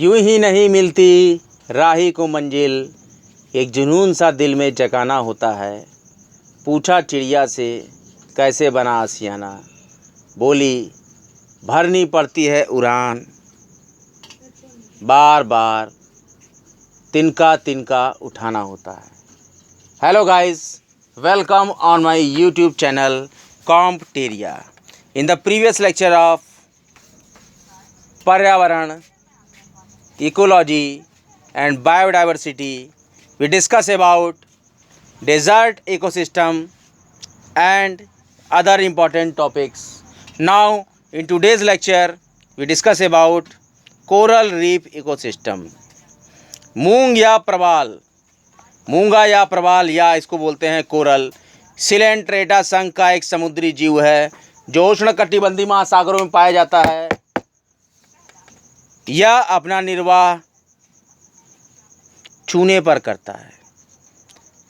यूं ही नहीं मिलती राही को मंजिल, एक जुनून सा दिल में जगाना होता है। पूछा चिड़िया से कैसे बना आशियाना, बोली भरनी पड़ती है उड़ान, बार बार तिनका तिनका उठाना होता है। Hello guys, welcome on my YouTube channel Compteria. In the previous lecture of Paryavaran, Ecology and Biodiversity, we discuss about desert ecosystem and other important topics. Now in today's lecture, we discuss about coral reef ecosystem. मूंग या प्रवाल, मूंगा या प्रवाल या इसको बोलते हैं coral, Coelenterata संघ का एक समुद्री जीव है जो उष्णकटिबंधीय महासागरों में पाया जाता है। यह अपना निर्वाह चूने पर करता है।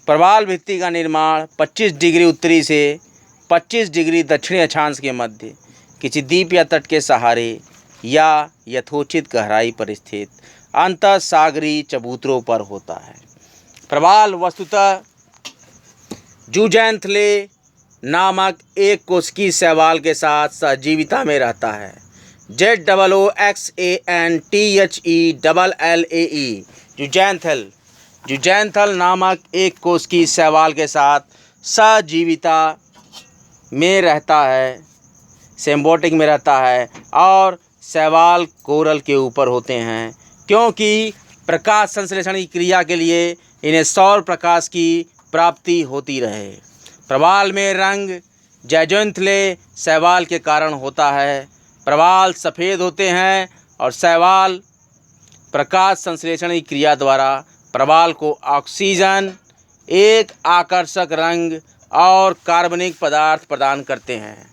प्रवाल भित्ति का निर्माण 25 डिग्री उत्तरी से 25 डिग्री दक्षिणी अक्षांश के मध्य किसी द्वीप या तट के सहारे या यथोचित गहराई पर स्थित अंतःसागरीय चबूतरों पर होता है। प्रवाल वस्तुतः जूजेंथले नामक एक कोशिकीय शैवाल के साथ सहजीविता में रहता है। ZOOXANTHELLAE जूजेंथल नामक एक कोशिकीय शैवाल के साथ सहजीविता में रहता है, सिम्बायोटिक में रहता है और शैवाल कोरल के ऊपर होते हैं क्योंकि प्रकाश संश्लेषण की क्रिया के लिए इन्हें सौर प्रकाश की प्राप्ति होती रहे। प्रवाल में रंग जैजोंथले शैवाल के कारण होता है। प्रवाल सफ़ेद होते हैं और शैवाल प्रकाश संश्लेषण की क्रिया द्वारा प्रवाल को ऑक्सीजन, एक आकर्षक रंग और कार्बनिक पदार्थ प्रदान करते हैं।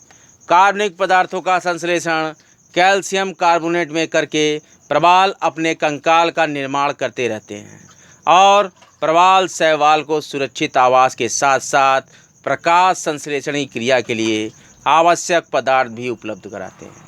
कार्बनिक पदार्थों का संश्लेषण कैल्शियम कार्बोनेट में करके प्रवाल अपने कंकाल का निर्माण करते रहते हैं और प्रवाल शैवाल को सुरक्षित आवास के साथ साथ प्रकाश संश्लेषण की क्रिया के लिए आवश्यक पदार्थ भी उपलब्ध कराते हैं।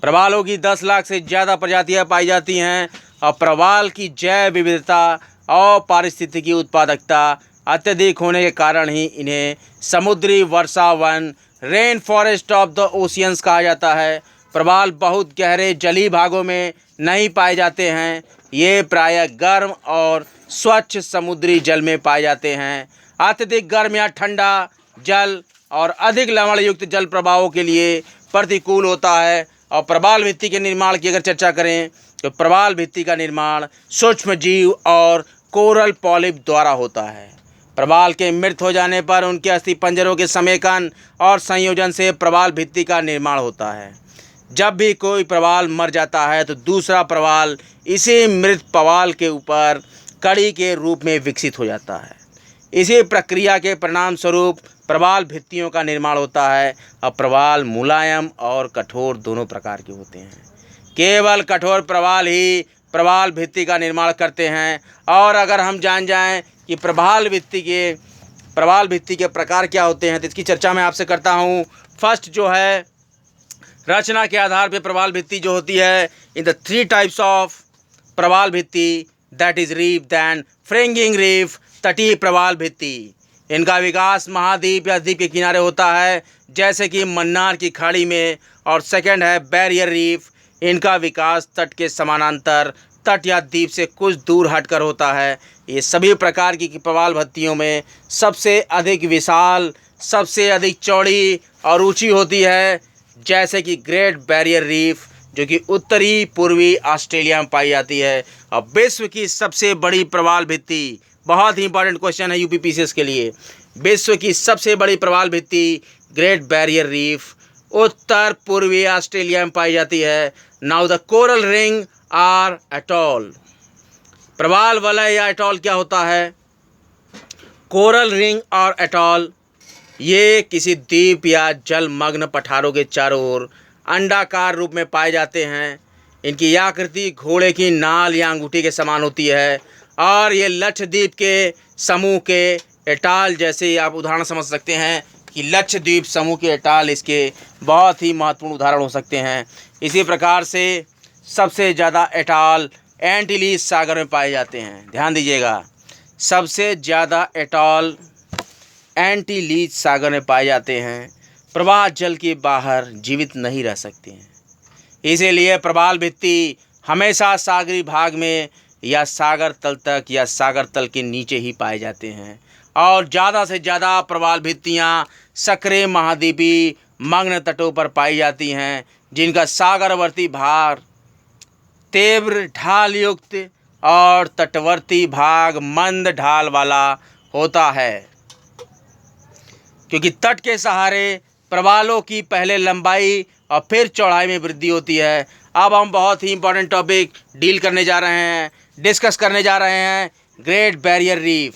प्रवालों की 10 लाख से ज़्यादा प्रजातियां पाई जाती हैं और प्रवाल की जैव विविधता और पारिस्थितिकी उत्पादकता अत्यधिक होने के कारण ही इन्हें समुद्री वर्षा वन, rain forest of the oceans कहा जाता है। प्रवाल बहुत गहरे जलीय भागों में नहीं पाए जाते हैं। ये प्रायः गर्म और स्वच्छ समुद्री जल में पाए जाते हैं। अत्यधिक गर्म या ठंडा जल और अधिक लवण युक्त जल प्रवाहों के लिए प्रतिकूल होता है। और प्रवाल भित्ति के निर्माण की अगर चर्चा करें तो प्रवाल भित्ति का निर्माण सूक्ष्म जीव और कोरल पॉलिप द्वारा होता है। प्रवाल के मृत हो जाने पर उनके अस्थिपंजरों के समेकन और संयोजन से प्रवाल भित्ति का निर्माण होता है। जब भी कोई प्रवाल मर जाता है तो दूसरा प्रवाल इसी मृत प्रवाल के ऊपर कड़ी के रूप में विकसित हो जाता है। इसी प्रक्रिया के परिणाम स्वरूप प्रवाल भित्तियों का निर्माण होता है। अब प्रवाल मुलायम और कठोर दोनों प्रकार के होते हैं। केवल कठोर प्रवाल ही प्रवाल भित्ति का निर्माण करते हैं। और अगर हम जान जाएं कि प्रवाल भित्ति के प्रकार क्या होते हैं तो इसकी चर्चा मैं आपसे करता हूं। फर्स्ट जो है रचना के आधार पर प्रवाल भित्ति जो होती है, इन द 3 टाइप्स ऑफ प्रवाल भित्ति, that is reef, then fringing reef, तटीय प्रवाल भित्ति। इनका विकास महाद्वीप या द्वीप के किनारे होता है जैसे कि मन्नार की खाड़ी में। और सेकंड है बैरियर रीफ। इनका विकास तट के समानांतर, तट या द्वीप से कुछ दूर हटकर होता है। ये सभी प्रकार की प्रवाल भित्तियों में सबसे अधिक विशाल, सबसे अधिक चौड़ी और ऊंची होती है, जैसे कि ग्रेट बैरियर रीफ जो कि उत्तरी पूर्वी ऑस्ट्रेलिया में पाई जाती है। और विश्व की सबसे बड़ी प्रवाल भित्ति, बहुत ही इंपॉर्टेंट क्वेश्चन है यूपीपीसीएस के लिए, विश्व की सबसे बड़ी प्रवाल भित्ति ग्रेट बैरियर रीफ उत्तर पूर्वी ऑस्ट्रेलिया में पाई जाती है। Now the coral ring or atoll. प्रवाल वलय या एटॉल क्या होता है? कोरल रिंग और एटॉल ये किसी द्वीप या जलमग्न पठारों के चारों ओर अंडाकार रूप में पाए जाते हैं। इनकी आकृति घोड़े की नाल या अंगूठी के समान होती है और ये लक्षद्वीप के समूह के एटाल जैसे आप उदाहरण समझ सकते हैं कि लक्षद्वीप समूह के एटाल इसके बहुत ही महत्वपूर्ण उदाहरण हो सकते हैं। इसी प्रकार से सबसे ज़्यादा एटाल एंटीलीज सागर में पाए जाते हैं। ध्यान दीजिएगा, सबसे ज़्यादा एटॉल एंटीलीज सागर में पाए जाते हैं। प्रवाह जल के बाहर जीवित नहीं रह सकते हैं, इसीलिए प्रवाल भित्ति हमेशा सागरी भाग में या सागर तल तक या सागर तल के नीचे ही पाए जाते हैं। और ज़्यादा से ज़्यादा प्रवाल भित्तियाँ सक्रिय महाद्वीपीय मग्न तटों पर पाई जाती हैं, जिनका सागरवर्ती भाग तीव्र ढाल युक्त और तटवर्ती भाग मंद ढाल वाला होता है। क्योंकि तट के सहारे प्रवालों की पहले लंबाई और फिर चौड़ाई में वृद्धि होती है। अब हम बहुत ही इंपॉर्टेंट टॉपिक डिस्कस करने जा रहे हैं। ग्रेट बैरियर रीफ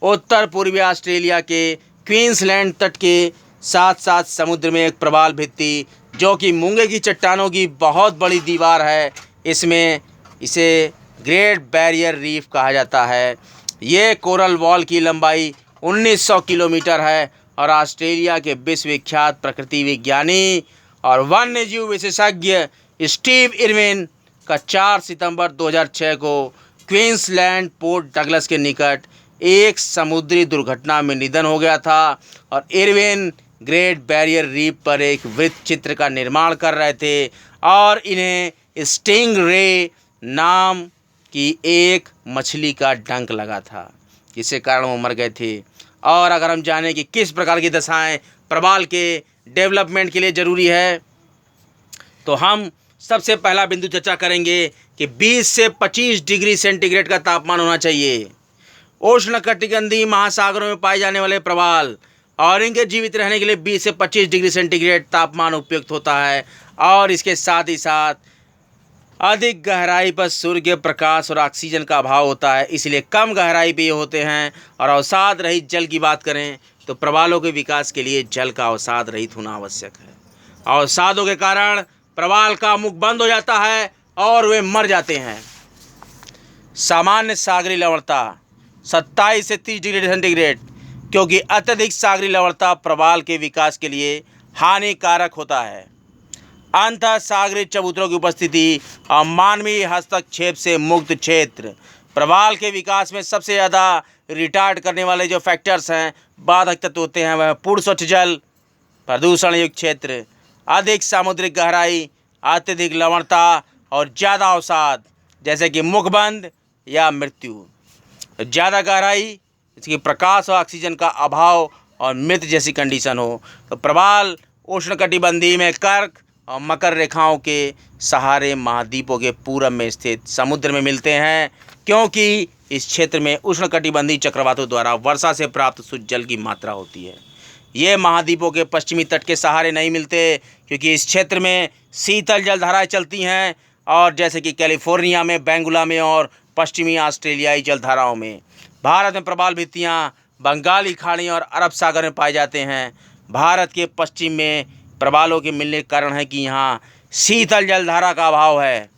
उत्तर पूर्वी ऑस्ट्रेलिया के क्वींसलैंड तट के साथ साथ समुद्र में एक प्रवाल भित्ति जो कि मूंगे की चट्टानों की बहुत बड़ी दीवार है, इसे ग्रेट बैरियर रीफ कहा जाता है। ये कोरल वॉल की लंबाई 1900 किलोमीटर है और ऑस्ट्रेलिया के विश्वविख्यात प्रकृति विज्ञानी और वन्यजीव विशेषज्ञ स्टीव इरविन का 4 सितंबर 2006 को क्वींसलैंड पोर्ट डगलस के निकट एक समुद्री दुर्घटना में निधन हो गया था। और इरविन ग्रेट बैरियर रीफ पर एक वृत्त चित्र का निर्माण कर रहे थे और इन्हें स्टिंग रे नाम की एक मछली का डंक लगा था, जिसके कारण वो मर गए थे। और अगर हम जानें कि किस प्रकार की दशाएं प्रवाल के डेवलपमेंट के लिए ज़रूरी है, तो हम सबसे पहला बिंदु चर्चा करेंगे कि 20 से 25 डिग्री सेंटीग्रेड का तापमान होना चाहिए। उष्णकटिबंधीय महासागरों में पाए जाने वाले प्रवाल और इनके जीवित रहने के लिए 20 से 25 डिग्री सेंटीग्रेड तापमान उपयुक्त होता है। और इसके साथ ही साथ अधिक गहराई पर सूर्य प्रकाश और ऑक्सीजन का अभाव होता है, इसलिए कम गहराई पे ये होते हैं। और अवसाद रहित जल की बात करें तो प्रवालों के विकास के लिए जल का अवसाद रहित होना आवश्यक है। अवसादों के कारण प्रवाल का मुख बंद हो जाता है और वे मर जाते हैं। सामान्य सागरी लवणता 27 से 30 डिग्री सेंटीग्रेड, क्योंकि अत्यधिक सागरी लवणता प्रवाल के विकास के लिए हानिकारक होता है। अंतः सागरी चबूतरों की उपस्थिति और मानवीय हस्तक्षेप से मुक्त क्षेत्र प्रवाल के विकास में सबसे ज़्यादा रिटार्ड करने वाले जो फैक्टर्स हैं, बाधक तत्व होते हैं, वह पूर्ण स्वच्छ जल, प्रदूषण युक्त क्षेत्र, अधिक सामुद्रिक गहराई, अत्यधिक लवणता और ज़्यादा अवसाद जैसे कि मुखबंद या मृत्यु। ज़्यादा गहराई जैसे कि प्रकाश और ऑक्सीजन का अभाव और मृत जैसी कंडीशन हो। तो प्रवाल उष्णकटिबंधीय में कर्क और मकर रेखाओं के सहारे महाद्वीपों के पूरब में स्थित समुद्र में मिलते हैं, क्योंकि इस क्षेत्र में उष्णकटिबंधीय चक्रवातों द्वारा वर्षा से प्राप्त शुद्ध जल की मात्रा होती है। ये महाद्वीपों के पश्चिमी तट के सहारे नहीं मिलते, क्योंकि इस क्षेत्र में शीतल जलधाराएं चलती हैं, और जैसे कि कैलिफोर्निया में, बेंगुला में और पश्चिमी ऑस्ट्रेलियाई जलधाराओं में। भारत में प्रवाल भित्तियाँ बंगाली खाड़ी और अरब सागर में पाए जाते हैं। भारत के पश्चिम में प्रवालों के मिलने के कारण है कि यहाँ शीतल जलधारा का अभाव है।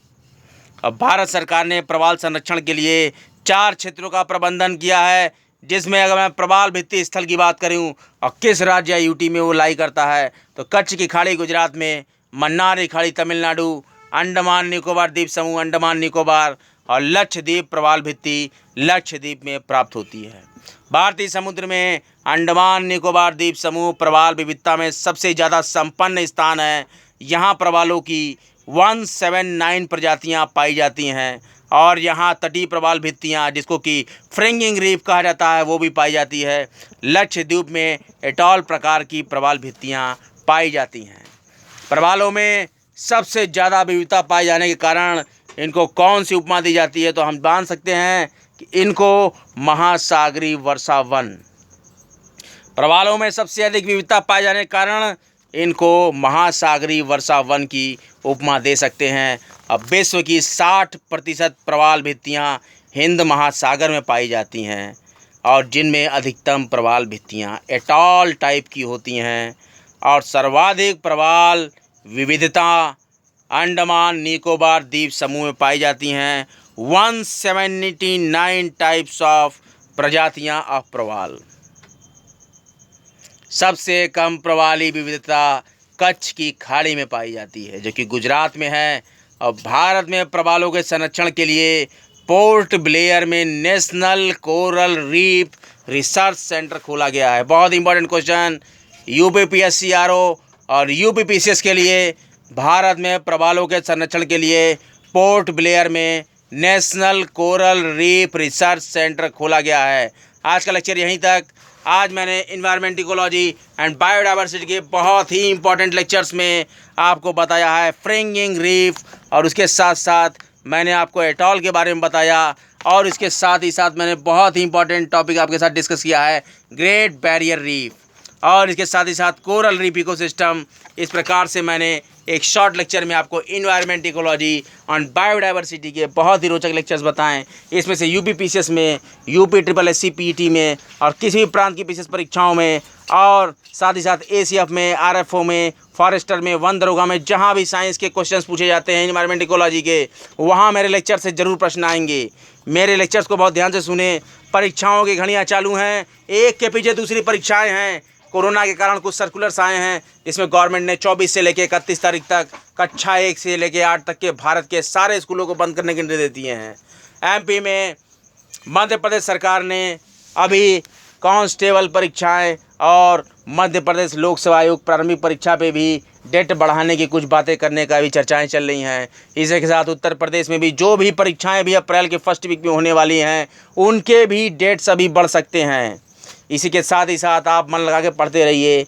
अब भारत सरकार ने प्रवाल संरक्षण के लिए 4 क्षेत्रों का प्रबंधन किया है, जिसमें अगर मैं प्रवाल भित्ति स्थल की बात करूं और किस राज्य या यूटी में वो लाई करता है, तो कच्छ की खाड़ी गुजरात में, मन्नार की खाड़ी तमिलनाडु, अंडमान निकोबार द्वीप समूह अंडमान निकोबार और लक्षद्वीप प्रवाल भित्ति लक्षद्वीप में प्राप्त होती है। भारतीय समुद्र में अंडमान निकोबार द्वीप समूह प्रवाल विविधता में सबसे ज़्यादा संपन्न स्थान है। यहाँ प्रवालों की 179 प्रजातियाँ पाई जाती हैं और यहाँ तटीय प्रवाल भित्तियाँ, जिसको कि फ्रिंगिंग रीफ कहा जाता है, वो भी पाई जाती है। लक्षद्वीप में एटॉल प्रकार की प्रवाल भित्तियाँ पाई जाती हैं। प्रवालों में सबसे ज़्यादा विविधता पाए जाने के कारण इनको कौन सी उपमा दी जाती है, तो हम जान सकते हैं कि इनको महासागरी वर्षा वन। प्रवालों में सबसे अधिक विविधता पाए जाने के कारण इनको महासागरी वर्षा वन की उपमा दे सकते हैं। अब विश्व की 60% प्रवाल भित्तियाँ हिंद महासागर में पाई जाती हैं और जिनमें अधिकतम प्रवाल भित्तियाँ एटॉल टाइप की होती हैं। और सर्वाधिक प्रवाल विविधता अंडमान निकोबार द्वीप समूह में पाई जाती हैं। 179 टाइप्स ऑफ प्रजातियां ऑफ प्रवाल। सबसे कम प्रवाली विविधता कच्छ की खाड़ी में पाई जाती है, जो कि गुजरात में है। और भारत में प्रवालों के संरक्षण के लिए पोर्ट ब्लेयर में national coral reef research centre खोला गया है। बहुत इंपॉर्टेंट क्वेश्चन यूपीपीएससी-आरओ और यूपीपीसीएस के लिए भारत में प्रवालों के संरक्षण के लिए पोर्ट ब्लेयर में national coral reef research centre खोला गया है। आज का लेक्चर यहीं तक। आज मैंने इन्वायरमेंट इकोलॉजी एंड बायोडाइवर्सिटी के बहुत ही इंपॉर्टेंट लेक्चर्स में आपको बताया है फ्रिंगिंग रीफ, और उसके साथ साथ मैंने आपको एटॉल के बारे में बताया, और इसके साथ ही साथ मैंने बहुत ही इंपॉर्टेंट टॉपिक आपके साथ डिस्कस किया है ग्रेट बैरियर रीफ, और इसके साथ ही साथ कोरल रीफ इकोसिस्टम। इस प्रकार से मैंने एक शॉर्ट लेक्चर में आपको इन्वायरमेंट इकोलॉजी और बायोडाइवर्सिटी के बहुत ही रोचक लेक्चर्स बताएं। इसमें से यूपीपीसीएस में, यूपीएससी पीईटी में और किसी भी प्रांत की पीसीएस परीक्षाओं में, और साथ ही साथ एसीएफ में, आरएफओ में, फॉरेस्टर में, वन दरोगा में, जहां भी साइंस के क्वेश्चंस पूछे जाते हैं इन्वायरमेंट इकोलॉजी के, वहां मेरे लेक्चर से ज़रूर प्रश्न आएंगे। मेरे लेक्चर्स को बहुत ध्यान से सुने। परीक्षाओं की घड़ियाँ चालू हैं, एक के पीछे दूसरी परीक्षाएँ हैं। कोरोना के कारण कुछ सर्कुलर्स आए हैं, इसमें गवर्नमेंट ने 24 से लेकर 31 तारीख तक कक्षा 1 से लेकर 8 तक के भारत के सारे स्कूलों को बंद करने के निर्देश दिए हैं। एमपी में मध्य प्रदेश सरकार ने अभी कांस्टेबल परीक्षाएं और मध्य प्रदेश लोक सेवा आयोग प्रारंभिक परीक्षा पे भी डेट बढ़ाने की कुछ बातें करने का भी चर्चाएं चल रही हैं। इसी के साथ उत्तर प्रदेश में भी जो भी परीक्षाएं भी अप्रैल के फर्स्ट वीक में होने वाली हैं, उनके भी डेट्स अभी बढ़ सकते हैं। इसी के साथ ही साथ आप मन लगा के पढ़ते रहिए,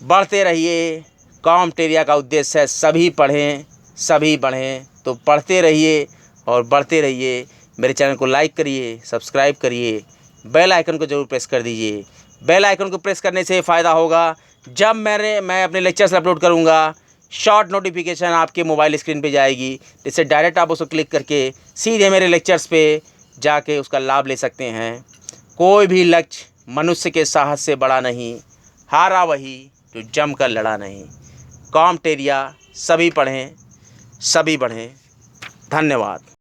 बढ़ते रहिए। कॉम्टेरिया का उद्देश्य है सभी पढ़ें, सभी बढ़ें। तो पढ़ते रहिए और बढ़ते रहिए। मेरे चैनल को लाइक करिए, सब्सक्राइब करिए, बेल आइकन को ज़रूर प्रेस कर दीजिए। बेल आइकन को प्रेस करने से फ़ायदा होगा, जब मैं अपने लेक्चर्स अपलोड करूँगा शॉर्ट नोटिफिकेशन आपके मोबाइल स्क्रीन पे जाएगी, जिससे डायरेक्ट आप उसको क्लिक करके सीधे मेरे लेक्चर्स पे जाके उसका लाभ ले सकते हैं। कोई भी लक्ष्य मनुष्य के साहस से बड़ा नहीं, हारा वही जो जम कर लड़ा नहीं। कॉम्टेरिया सभी पढ़ें, सभी बढ़ें। धन्यवाद।